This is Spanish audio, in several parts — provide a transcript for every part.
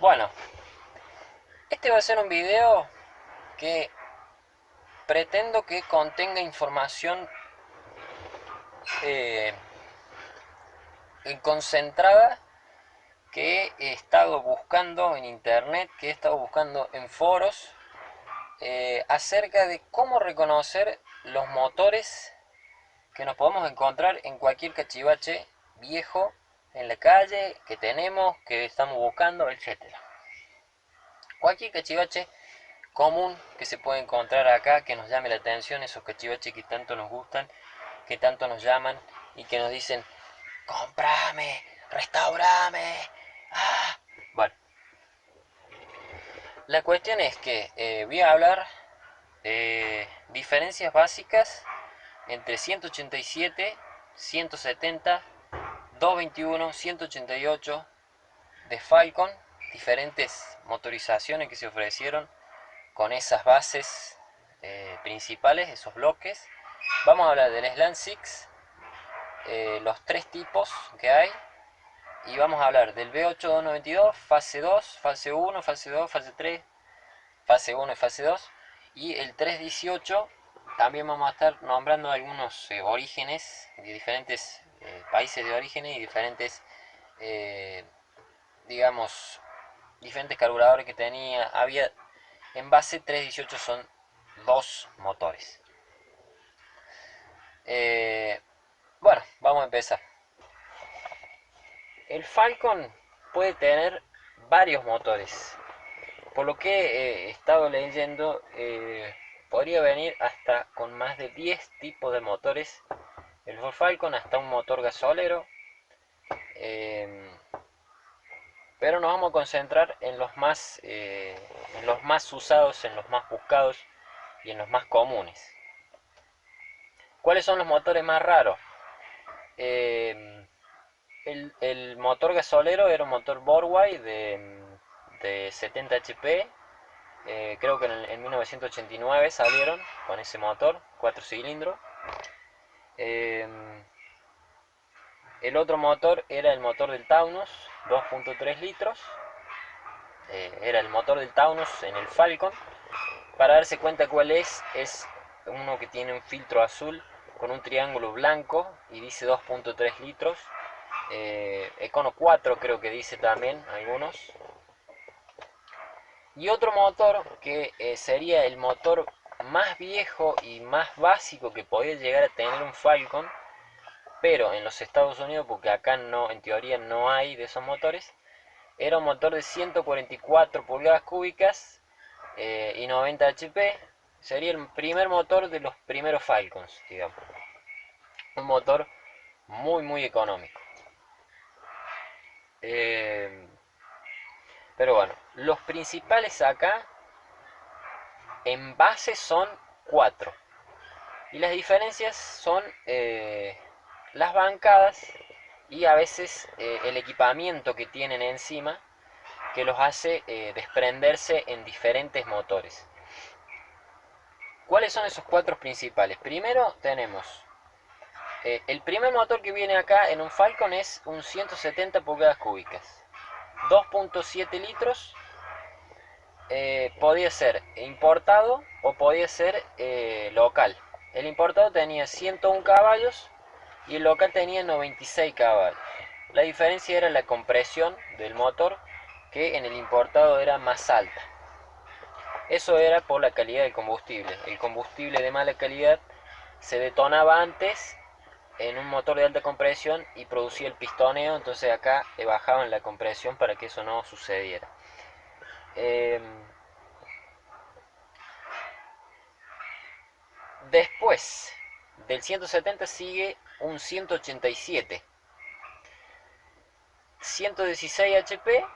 Bueno, este va a ser un video que pretendo que contenga información eh, concentrada que he estado buscando en internet, que he estado buscando en foros, acerca de cómo reconocer los motores que nos podemos encontrar en cualquier cachivache viejo en la calle, que tenemos, que estamos buscando, etcétera. Cualquier cachivache común que se puede encontrar acá, que nos llame la atención, esos cachivaches que tanto nos gustan, que tanto nos llaman y que nos dicen, comprame, restaurame. Ah. Bueno, la cuestión es que voy a hablar de diferencias básicas entre 187, 170, 221, 188 de Falcon, diferentes motorizaciones que se ofrecieron con esas bases principales, esos bloques. Vamos a hablar del Slant Six, los tres tipos que hay, y vamos a hablar del V8-292, fase 2, fase 1, fase 2, fase 3, fase 1 y fase 2, y el 318. También vamos a estar nombrando algunos orígenes de diferentes países de orígenes y diferentes, eh, digamos, diferentes carburadores que tenía. Había en base 318, son dos motores. Bueno, vamos a empezar. El Falcon puede tener varios motores. Por lo que he estado leyendo, podría venir hasta con más de 10 tipos de motores. El Ford Falcon hasta un motor gasolero. Eh, pero nos vamos a concentrar en los más usados, en los más buscados y en los más comunes. ¿Cuáles son los motores más raros? Eh, el motor gasolero era un motor Borway de 70 HP. Creo que en 1989 salieron con ese motor, 4 cilindros. Eh, el otro motor era el motor del Taunus, 2.3 litros. Era el motor del Taunus en el Falcon. Para darse cuenta cuál es uno que tiene un filtro azul con un triángulo blanco y dice 2.3 litros. Econo 4 creo que dice también algunos. Y otro motor que sería el motor más viejo y más básico que podía llegar a tener un Falcon, pero en los Estados Unidos, porque acá no, en teoría no hay de esos motores, era un motor de 144 pulgadas cúbicas y 90 HP. Sería el primer motor de los primeros Falcons, digamos. Un motor muy económico. Eh, pero bueno, los principales acá en base son 4. Y las diferencias son las bancadas y a veces el equipamiento que tienen encima, que los hace desprenderse en diferentes motores. ¿Cuáles son esos 4 principales? Primero tenemos el primer motor que viene acá en un Falcon, es un 170 pulgadas cúbicas, 2.7 litros. Podía ser importado o podía ser local. El importado tenía 101 caballos y el local tenía 96 caballos. La diferencia era la compresión del motor, que en el importado era más alta. Eso era por la calidad del combustible. El combustible de mala calidad se detonaba antes en un motor de alta compresión y producía el pistoneo, entonces acá le bajaban la compresión para que eso no sucediera. Después del 170 sigue un 187, 116 HP,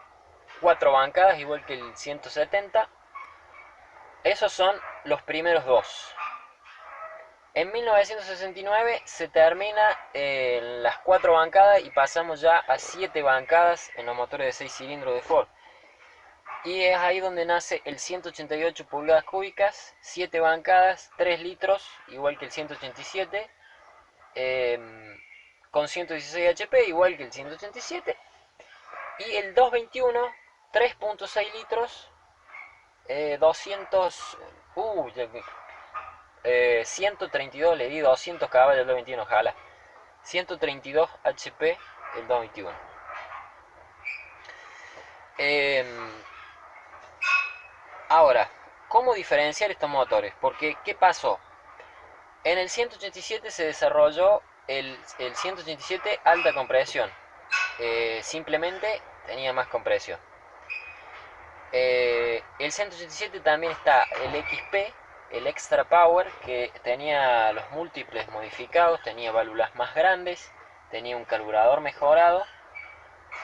4 bancadas igual que el 170. Esos son los primeros dos. En 1969 se termina las 4 bancadas y pasamos ya a 7 bancadas en los motores de 6 cilindros de Ford. Y es ahí donde nace el 188 pulgadas cúbicas, 7 bancadas, 3 litros, igual que el 187, con 116 HP, igual que el 187. Y el 221 3.6 litros, 200, 132, le di 200 caballos el 221, ojalá. 132 HP el 221. Ahora, ¿cómo diferenciar estos motores? Porque, ¿qué pasó? En el 187 se desarrolló el 187 alta compresión. Simplemente tenía más compresión. El 187 también está el XP, el Extra Power, que tenía los múltiples modificados, tenía válvulas más grandes, tenía un carburador mejorado.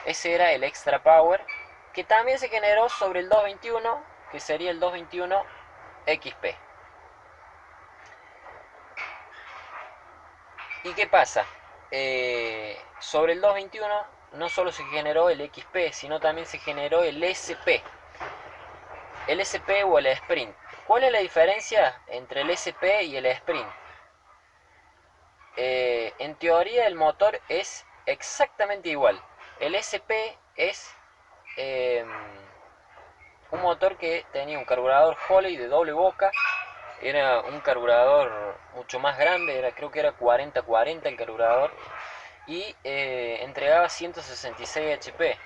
Ese era el Extra Power, que también se generó sobre el 221, que sería el 221 XP. ¿Y qué pasa? Sobre el 221 no solo se generó el XP, sino también se generó el SP. El SP o el Sprint. ¿Cuál es la diferencia entre el SP y el Sprint? En teoría el motor es exactamente igual. El SP es un motor que tenía un carburador Holley de doble boca. Era un carburador mucho más grande, creo que era 40-40 el carburador. Y entregaba 166 HP.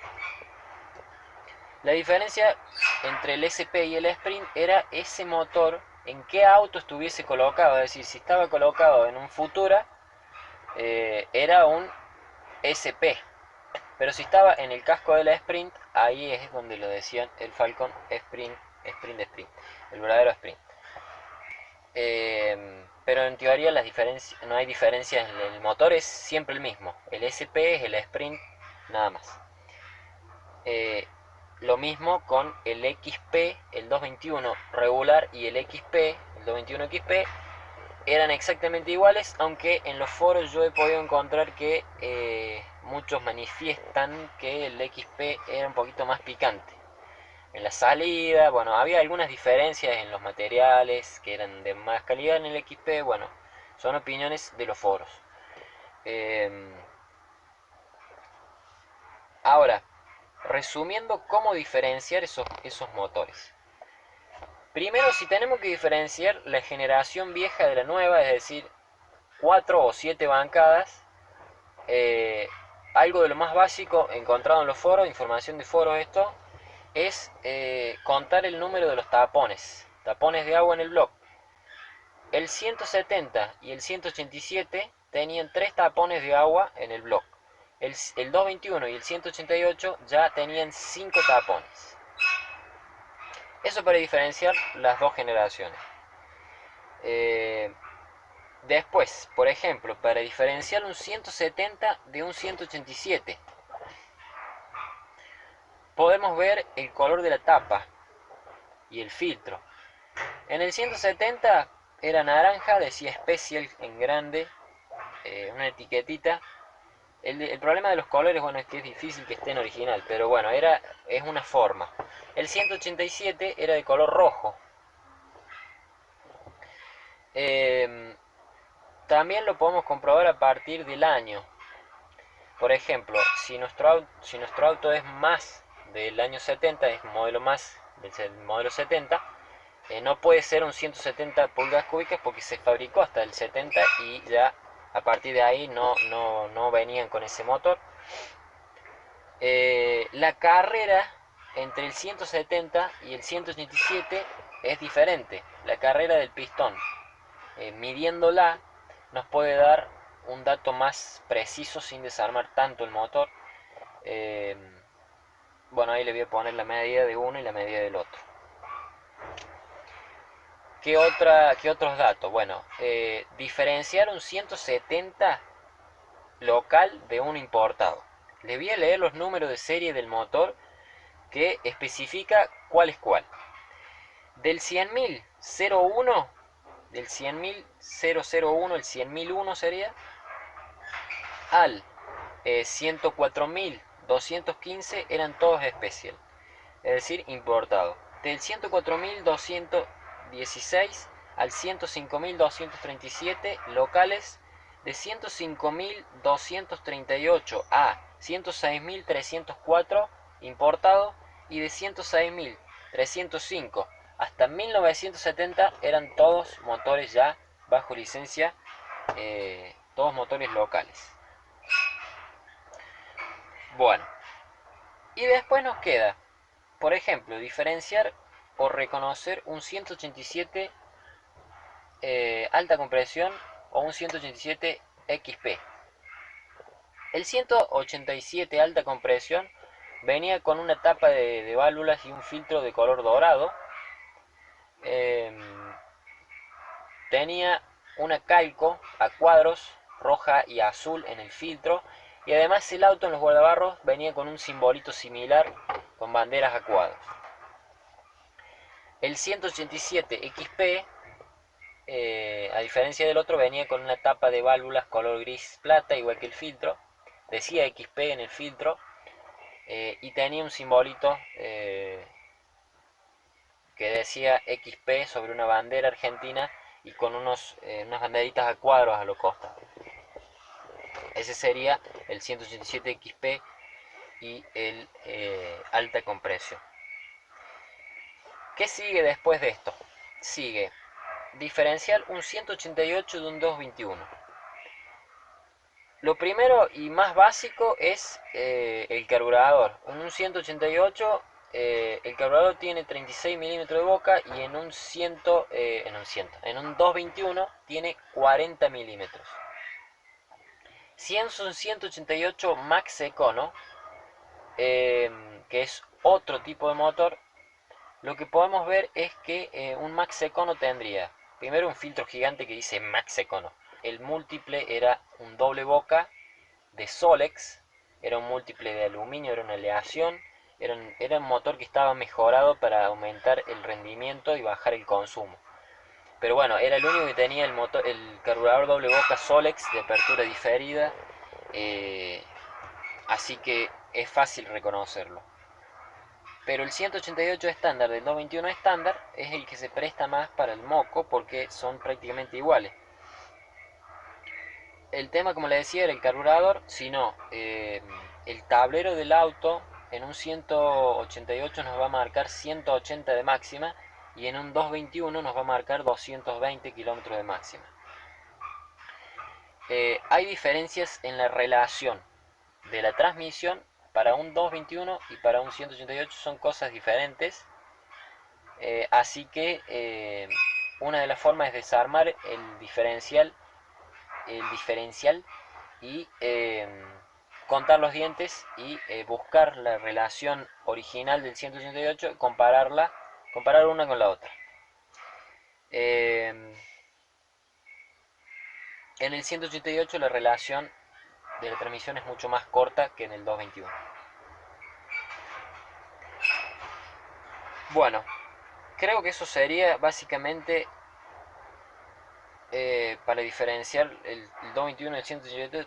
La diferencia entre el SP y el Sprint era ese motor en qué auto estuviese colocado. Es decir, si estaba colocado en un Futura, era un SP. Pero si estaba en el casco de la Sprint, ahí es donde lo decían el Falcon Sprint, el verdadero Sprint. Pero en teoría no hay diferencias, el motor es siempre el mismo. El SP es el Sprint, nada más. Lo mismo con el XP, el 221 regular y el XP, el 221 XP, eran exactamente iguales, aunque en los foros yo he podido encontrar que muchos manifiestan que el XP era un poquito más picante. En la salida, bueno, había algunas diferencias en los materiales que eran de más calidad en el XP, bueno, son opiniones de los foros. Ahora, resumiendo cómo diferenciar esos motores. Primero, si tenemos que diferenciar la generación vieja de la nueva, es decir, 4 o 7 bancadas, algo de lo más básico encontrado en los foros, información de foros esto, es contar el número de los tapones de agua en el bloque. El 170 y el 187 tenían 3 tapones de agua en el bloque. El 221 y el 188 ya tenían 5 tapones. Eso para diferenciar las dos generaciones. Después, por ejemplo, para diferenciar un 170 de un 187, podemos ver el color de la tapa y el filtro. En el 170 era naranja, decía Special en grande, una etiquetita. El problema de los colores, bueno, es que es difícil que esté en original, pero bueno, es una forma. El 187 era de color rojo. También lo podemos comprobar a partir del año. Por ejemplo, si nuestro auto es más del año 70, es modelo más del modelo 70, no puede ser un 170 pulgadas cúbicas porque se fabricó hasta el 70 y ya a partir de ahí no venían con ese motor. La carrera entre el 170 y el 187 es diferente. La carrera del pistón, midiéndola, nos puede dar un dato más preciso sin desarmar tanto el motor. Bueno, ahí le voy a poner la medida de uno y la medida del otro. ¿Qué otros datos? Bueno, diferenciar un 170 local de un importado. Les voy a leer los números de serie del motor que especifica cuál es cuál. Del 100.001, del 100.001, el 100.001 sería, al 104.215 eran todos especial, es decir, importado. Del 104.216 al 105.237 locales. De 105.238 a 106.304 importado. y de 106.305 hasta 1970 eran todos motores ya bajo licencia, todos motores locales. Bueno, y después nos queda, por ejemplo, diferenciar o reconocer un 187 alta compresión o un 187 XP. El 187 alta compresión venía con una tapa de válvulas y un filtro de color dorado. Tenía una calco a cuadros roja y azul en el filtro, y además el auto en los guardabarros venía con un simbolito similar con banderas a cuadros. El 187 XP, a diferencia del otro, venía con una tapa de válvulas color gris plata, igual que el filtro. Decía XP en el filtro, y tenía un simbolito que decía XP sobre una bandera argentina y con unas banderitas a cuadros a los costados. Ese sería el 187 XP y el alta compresión. ¿Qué sigue después de esto? Sigue diferencial un 188 de un 221. Lo primero y más básico es el carburador. En un 188 el carburador tiene 36 milímetros de boca, y en un 221 tiene 40 milímetros. Si es un 188 Max Econo, que es otro tipo de motor, lo que podemos ver es que un Max Econo tendría primero un filtro gigante que dice Max Econo. El múltiple era un doble boca de Solex, era un múltiple de aluminio, era una aleación, era un motor que estaba mejorado para aumentar el rendimiento y bajar el consumo. Pero bueno, era el único que tenía el carburador doble boca Solex de apertura diferida, así que es fácil reconocerlo. Pero el 188 estándar del 221 estándar es el que se presta más para el moco porque son prácticamente iguales. El tema, como le decía, era el carburador, sino el tablero del auto en un 188 nos va a marcar 180 de máxima, y en un 221 nos va a marcar 220 kilómetros de máxima. Hay diferencias en la relación de la transmisión para un 221 y para un 188, son cosas diferentes. Así que una de las formas es desarmar el diferencial y contar los dientes y buscar la relación original del 188 y comparar una con la otra. En el 188 la relación de la transmisión es mucho más corta que en el 221. Bueno, creo que eso sería básicamente para diferenciar el 221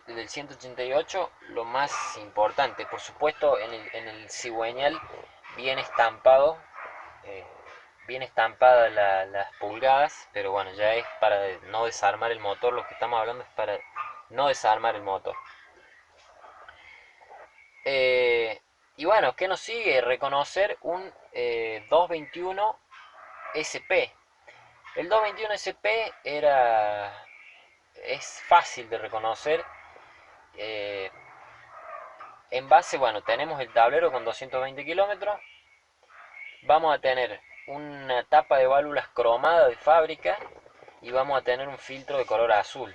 del 188 lo más importante. Por supuesto, en el cigüeñal viene estampado, eh, bien estampadas las pulgadas, pero bueno, ya es para no desarmar el motor. Lo que estamos hablando es para no desarmar el motor. Y bueno, ¿qué nos sigue? Reconocer un 221 SP. El 221 SP es fácil de reconocer. En base, bueno, tenemos el tablero con 220 kilómetros. Vamos a tener una tapa de válvulas cromada de fábrica y vamos a tener un filtro de color azul.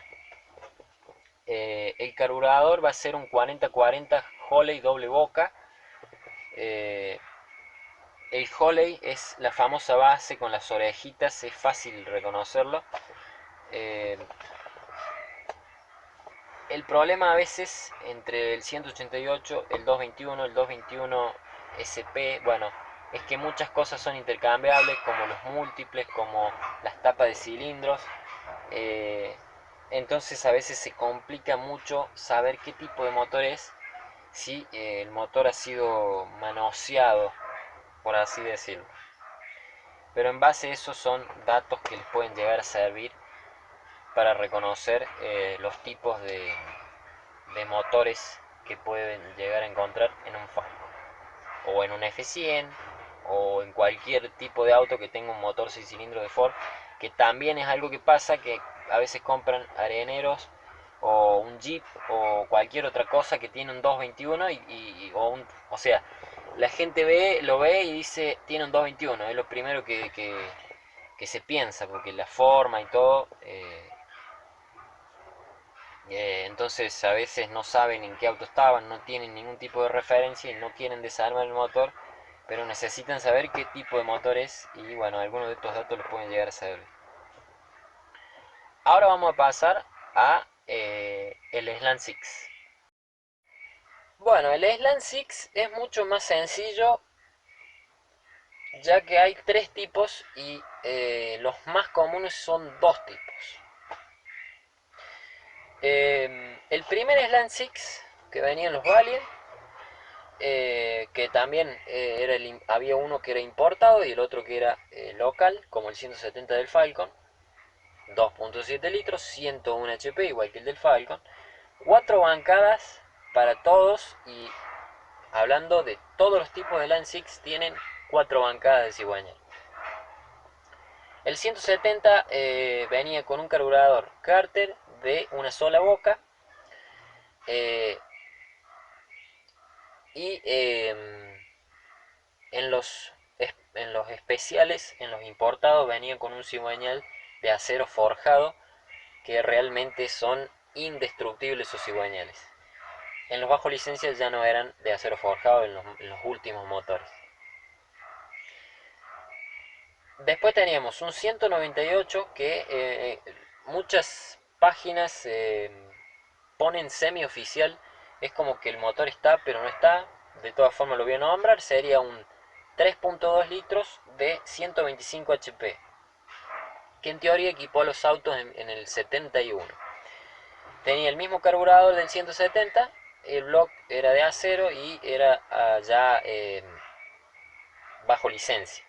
El carburador va a ser un 4040 Holley doble boca. El Holley es la famosa base con las orejitas, es fácil reconocerlo. El problema a veces entre el 188, el 221 SP, bueno, es que muchas cosas son intercambiables, como los múltiples, como las tapas de cilindros. Entonces a veces se complica mucho saber qué tipo de motor es, si el motor ha sido manoseado, por así decirlo. Pero en base a eso son datos que les pueden llegar a servir para reconocer los tipos de motores que pueden llegar a encontrar en un Falcon. o en un F100, o en cualquier tipo de auto que tenga un motor 6 cilindros de Ford, que también es algo que pasa, que a veces compran areneros o un Jeep o cualquier otra cosa que tiene un 221 o sea, la gente lo ve y dice tiene un 221, es lo primero que se piensa, porque la forma y todo, entonces a veces no saben en qué auto estaban, no tienen ningún tipo de referencia y no quieren desarmar el motor, pero necesitan saber qué tipo de motor es y bueno, algunos de estos datos los pueden llegar a saber. Ahora vamos a pasar a el Slant Six. Bueno, el Slant Six es mucho más sencillo, ya que hay tres tipos y los más comunes son dos tipos. El primer Slant Six que venía en los Valiant, que también había uno que era importado y el otro que era local, como el 170 del Falcon, 2.7 litros, 101 HP, igual que el del Falcon, cuatro bancadas para todos, y hablando de todos los tipos de Land Six, tienen cuatro bancadas de cigüeñal. El 170 venía con un carburador Carter de una sola boca, eh, y en los especiales, en los importados, venían con un cigüeñal de acero forjado, que realmente son indestructibles esos cigüeñales. En los bajo licencia ya no eran de acero forjado en los últimos motores. Después teníamos un 198 que muchas páginas ponen semi-oficial, es como que el motor está pero no está, de todas formas lo voy a nombrar, sería un 3.2 litros de 125 HP, que en teoría equipó a los autos en el 71. Tenía el mismo carburador del 170, el block era de acero y era ya bajo licencia.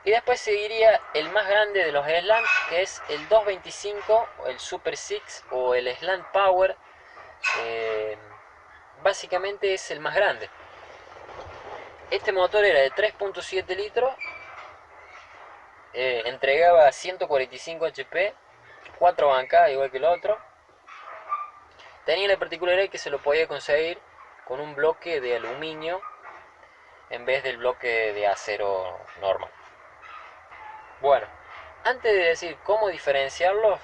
Y después seguiría el más grande de los Slant, que es el 225, el Super Six o el Slant Power. Eh, Básicamente es el más grande. Este motor era de 3.7 litros, entregaba 145 HP, 4 bancadas igual que el otro. Tenía la particularidad que se lo podía conseguir con un bloque de aluminio en vez del bloque de acero normal. Bueno, antes de decir cómo diferenciarlos,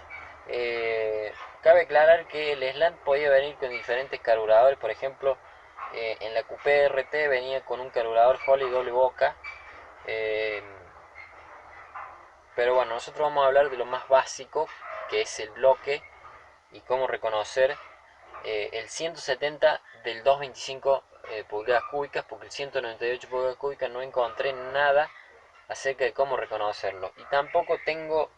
cabe aclarar que el Slant podía venir con diferentes carburadores. Por ejemplo, en la Coupé RT venía con un carburador Holley doble boca, eh, pero bueno, nosotros vamos a hablar de lo más básico, que es el bloque y cómo reconocer el 170 del 225 pulgadas cúbicas, porque el 198 pulgadas cúbicas no encontré nada acerca de cómo reconocerlo, y tampoco tengo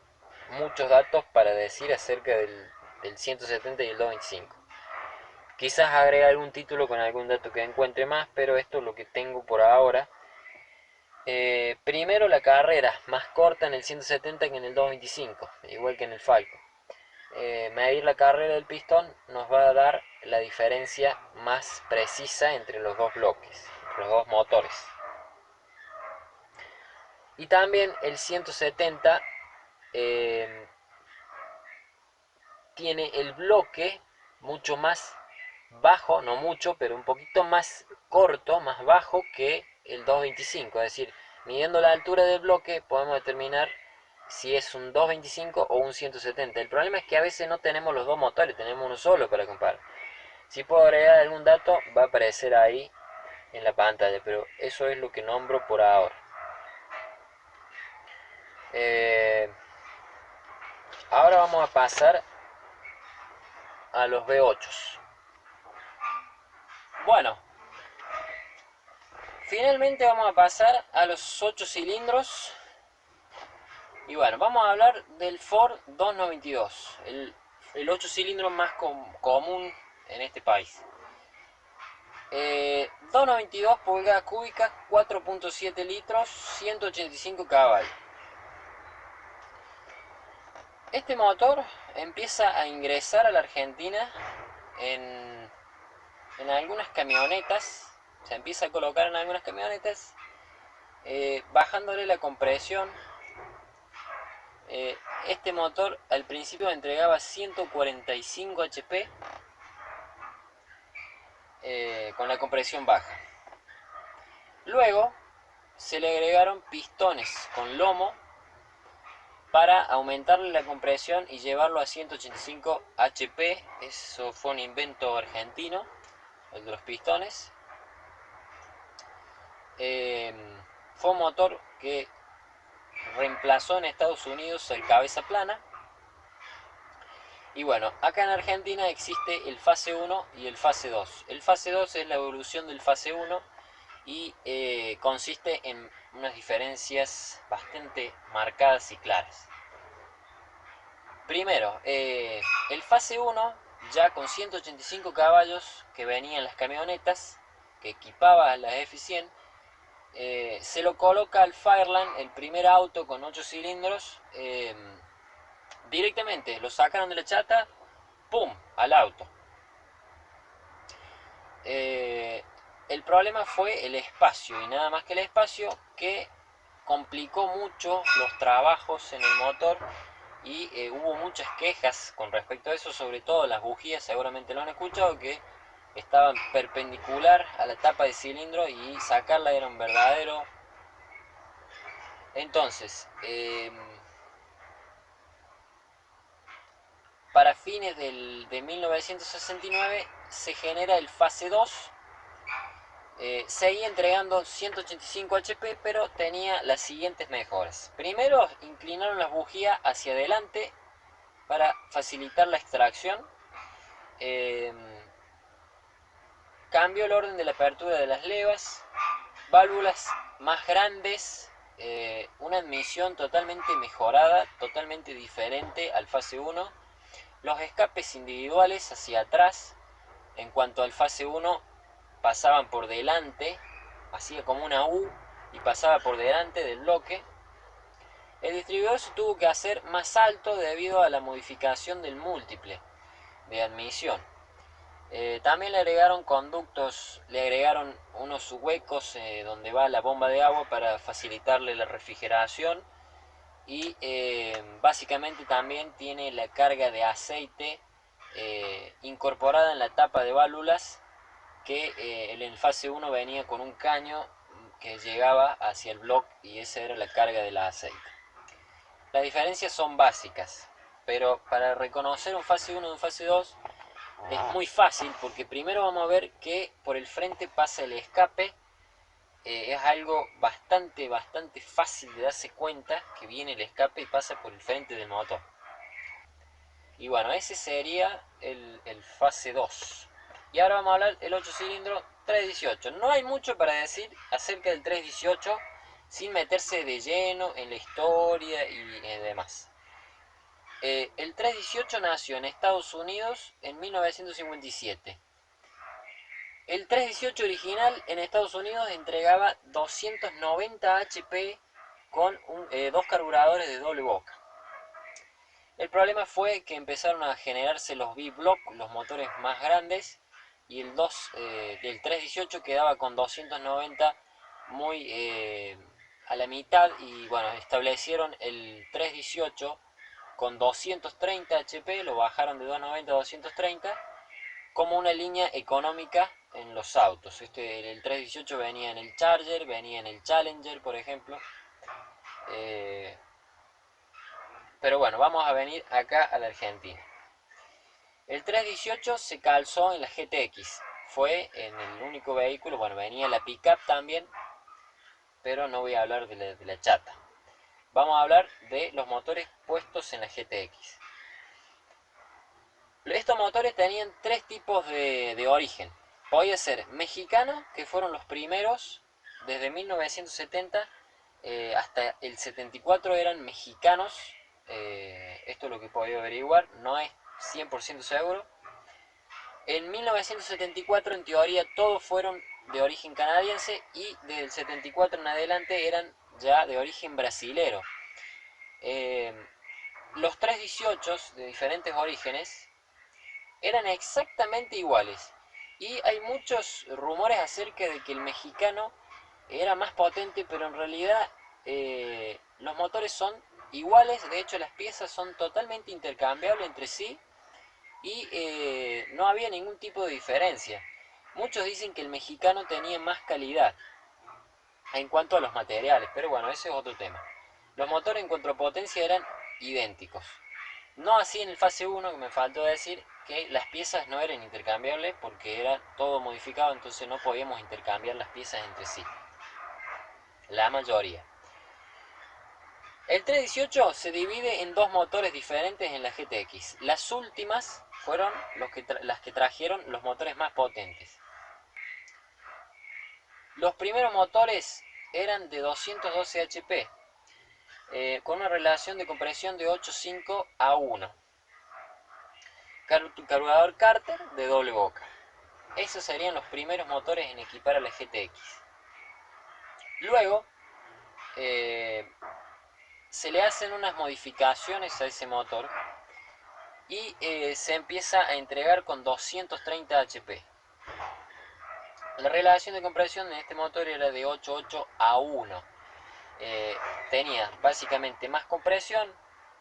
muchos datos para decir acerca del 170 y el 225. Quizás agregue algún título con algún dato que encuentre más, pero esto es lo que tengo por ahora. Primero, la carrera más corta en el 170 que en el 225, igual que en el Falcon. Medir la carrera del pistón nos va a dar la diferencia más precisa entre los dos bloques, entre los dos motores. Y también el 170 tiene el bloque mucho más bajo, no mucho, pero un poquito más corto, más bajo que el 225. Es decir, midiendo la altura del bloque podemos determinar si es un 225 o un 170. El problema es que a veces no tenemos los dos motores, tenemos uno solo para comparar. Si puedo agregar algún dato, va a aparecer ahí en la pantalla, pero eso es lo que nombro por ahora. Ahora vamos a pasar a los V8. Bueno, finalmente vamos a pasar a los 8 cilindros. Y bueno, vamos a hablar del Ford 292, el 8 cilindros más común en este país. 292 pulgadas cúbicas, 4.7 litros, 185 caballos. Este motor empieza a ingresar a la Argentina en en algunas camionetas, se empieza a colocar en algunas camionetas, bajándole la compresión. Este motor al principio entregaba 145 HP con la compresión baja. Luego se le agregaron pistones con lomo para aumentarle la compresión y llevarlo a 185 HP. Eso fue un invento argentino, el de los pistones. Fue un motor que reemplazó en Estados Unidos el cabeza plana. Y bueno, acá en Argentina existe el fase 1 y el fase 2. El fase 2 es la evolución del fase 1 y consiste en unas diferencias bastante marcadas y claras. Primero, el fase 1, ya con 185 caballos que venían las camionetas, que equipaba a las F100, se lo coloca al Fireland, el primer auto con 8 cilindros, directamente lo sacaron de la chata, ¡pum!, al auto. El problema fue el espacio, y nada más que el espacio, que complicó mucho los trabajos en el motor, y hubo muchas quejas con respecto a eso, sobre todo las bujías, seguramente lo han escuchado, que estaban perpendicular a la tapa de cilindro y sacarla era un verdadero. Entonces, para fines de 1969 se genera el fase 2. Seguía entregando 185 HP, pero tenía las siguientes mejoras. Primero, inclinaron las bujías hacia adelante para facilitar la extracción. Cambió el orden de la apertura de las levas, válvulas más grandes, una admisión totalmente mejorada, totalmente diferente al fase 1. Los escapes individuales hacia atrás, en cuanto al fase 1, pasaban por delante, hacía como una U y pasaba por delante del bloque. El distribuidor se tuvo que hacer más alto debido a la modificación del múltiple de admisión. También le agregaron conductos, le agregaron unos huecos donde va la bomba de agua para facilitarle la refrigeración, y básicamente también tiene la carga de aceite incorporada en la tapa de válvulas, que en el fase 1 venía con un caño que llegaba hacia el bloque, y esa era la carga del aceite. Las diferencias son básicas, pero para reconocer un fase 1 de un fase 2 es muy fácil, porque primero vamos a ver que por el frente pasa el escape. Es algo bastante fácil de darse cuenta que viene el escape y pasa por el frente del motor. Y bueno, ese sería el fase 2. Y ahora vamos a hablar del 8 cilindros 318. No hay mucho para decir acerca del 318 sin meterse de lleno en la historia y demás. El 318 nació en Estados Unidos en 1957. El 318 original en Estados Unidos entregaba 290 HP con dos carburadores de doble boca. El problema fue que empezaron a generarse los B-Block, los motores más grandes, y el 2 del 318 quedaba con 290 muy a la mitad, y bueno, establecieron el 318 con 230 HP, lo bajaron de 290 a 230 como una línea económica en los autos. El 318 venía en el Charger, venía en el Challenger, por ejemplo. Pero bueno, vamos a venir acá a la Argentina. El 318 se calzó en la GTX. Fue en el único vehículo, bueno, venía la pickup también, pero no voy a hablar de la chata. Vamos a hablar de los motores puestos en la GTX. Estos motores tenían tres tipos de origen. Podía ser mexicano, que fueron los primeros, desde 1970 hasta el 74 eran mexicanos. Esto es lo que he podido averiguar, no es 100% seguro. En 1974 en teoría todos fueron de origen canadiense, y desde el 74 en adelante eran ya de origen brasilero. Los 318 de diferentes orígenes eran exactamente iguales. Y hay muchos rumores acerca de que el mexicano era más potente, pero en realidad los motores son iguales. De hecho las piezas son totalmente intercambiables entre sí y no había ningún tipo de diferencia. Muchos dicen que el mexicano tenía más calidad en cuanto a los materiales, pero bueno, ese es otro tema. Los motores en cuanto a potencia eran idénticos. No así en el fase 1, que me faltó decir que las piezas no eran intercambiables porque era todo modificado, entonces no podíamos intercambiar las piezas entre sí. La mayoría. El 318 se divide en dos motores diferentes en la GTX. Las últimas fueron las que trajeron los motores más potentes. Los primeros motores eran de 212 HP, con una relación de compresión de 8.5 a 1. Carburador Carter de doble boca. Esos serían los primeros motores en equipar a la GTX. Luego, se le hacen unas modificaciones a ese motor y se empieza a entregar con 230 HP. La relación de compresión en este motor era de 8.8 a 1. Tenía básicamente más compresión.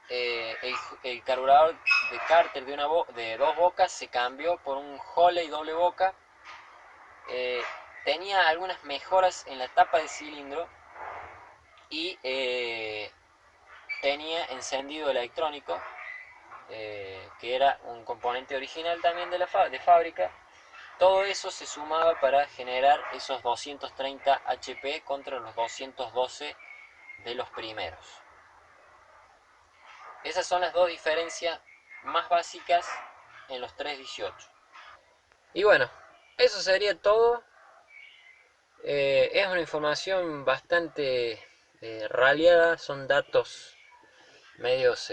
El carburador de Carter de dos bocas se cambió por un Holley doble boca. Tenía algunas mejoras en la tapa de cilindro y tenía encendido electrónico, que era un componente original también de fábrica. Todo eso se sumaba para generar esos 230 HP contra los 212 de los primeros. Esas son las dos diferencias más básicas en los 318. Y bueno, eso sería todo. Es una información bastante raleada, son datos medios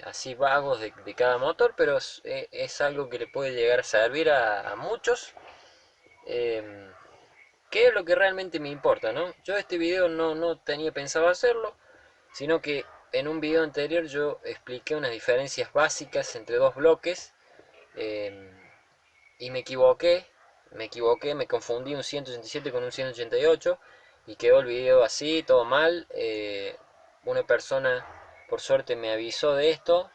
así vagos de cada motor, pero es algo que le puede llegar a servir a muchos. Eh, ¿Qué es lo que realmente me importa, no? Yo este video no tenía pensado hacerlo, sino que en un video anterior yo expliqué unas diferencias básicas entre dos bloques, eh, y me confundí un 187 con un 188 y quedó el video así, todo mal. Una persona por suerte me avisó de esto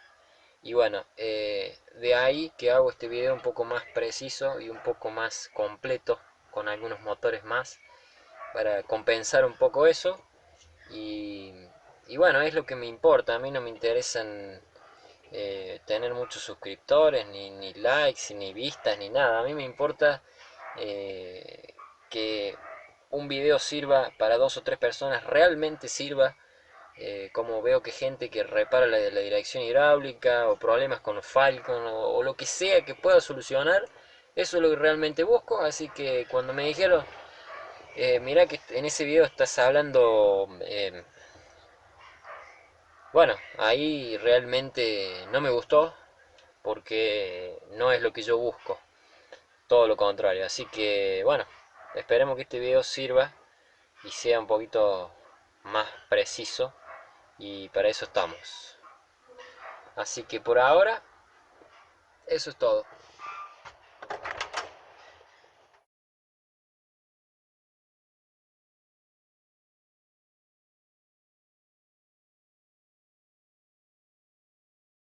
y bueno, de ahí que hago este video un poco más preciso y un poco más completo con algunos motores más para compensar un poco eso. Y, y bueno, es lo que me importa. A mí no me interesan tener muchos suscriptores, ni likes, ni vistas, ni nada. A mí me importa eh, que un video sirva para dos o tres personas, realmente sirva. Como veo que gente que repara la dirección hidráulica o problemas con los Falcon o lo que sea que pueda solucionar, eso es lo que realmente busco. Así que cuando me dijeron, mira que en ese video estás hablando, bueno, ahí realmente no me gustó porque no es lo que yo busco, todo lo contrario. Así que bueno, esperemos que este video sirva y sea un poquito más preciso y para eso estamos. Así que por ahora, eso es todo.